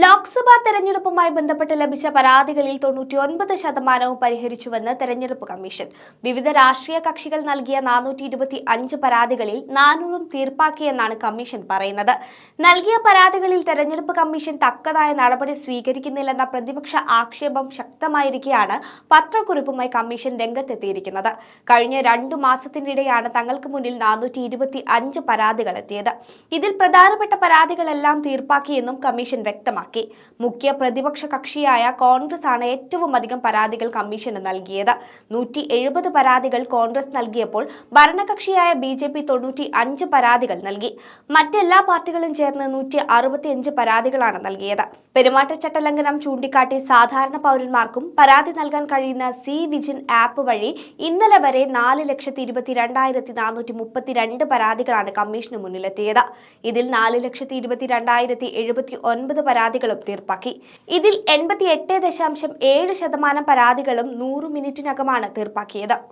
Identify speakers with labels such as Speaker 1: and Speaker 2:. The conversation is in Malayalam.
Speaker 1: ലോക്സഭാ തെരഞ്ഞെടുപ്പുമായി ബന്ധപ്പെട്ട് ലഭിച്ച പരാതികളിൽ 99% പരിഹരിച്ചുവെന്ന് തെരഞ്ഞെടുപ്പ് കമ്മീഷൻ. വിവിധ രാഷ്ട്രീയ കക്ഷികൾ നൽകിയ 425 പരാതികളിൽ 400 തീർപ്പാക്കിയെന്നാണ് കമ്മീഷൻ പറയുന്നത്. നൽകിയ പരാതികളിൽ തെരഞ്ഞെടുപ്പ് കമ്മീഷൻ തക്കതായ നടപടി സ്വീകരിക്കുന്നില്ലെന്ന പ്രതിപക്ഷ ആക്ഷേപം ശക്തമായിരിക്കെയാണ് പത്രക്കുറിപ്പുമായി കമ്മീഷൻ രംഗത്തെത്തിയിരിക്കുന്നത്. കഴിഞ്ഞ 2 മാസത്തിനിടെയാണ് തങ്ങൾക്ക് മുന്നിൽ 425 പരാതികൾ എത്തിയത്. ഇതിൽ പ്രധാനപ്പെട്ട പരാതികളെല്ലാം തീർപ്പാക്കിയെന്നും കമ്മീഷൻ വ്യക്തമാക്കി. മുഖ്യ പ്രതിപക്ഷ കക്ഷിയായ കോൺഗ്രസ് ആണ് ഏറ്റവും അധികം പരാതികൾ കമ്മീഷന് നൽകിയത്. 170 പരാതികൾ കോൺഗ്രസ് നൽകിയപ്പോൾ ഭരണകക്ഷിയായ BJP 95 പരാതികൾ നൽകി. മറ്റെല്ലാ പാർട്ടികളും ചേർന്ന് 165 പരാതികളാണ് നൽകിയത്. പെരുമാറ്റച്ചട്ട ലംഘനം ചൂണ്ടിക്കാട്ടി സാധാരണ പൗരന്മാർക്കും പരാതി നൽകാൻ കഴിയുന്ന C-Vigil ആപ്പ് വഴി ഇന്നലെ വരെ 4,22,432 പരാതികളാണ് കമ്മീഷന് മുന്നിലെത്തിയത്. ഇതിൽ 4,22,079 പരാതികളും തീർപ്പാക്കി. ഇതിൽ 88.7% പരാതികളും 100 മിനിറ്റിനകമാണ് തീർപ്പാക്കിയത്.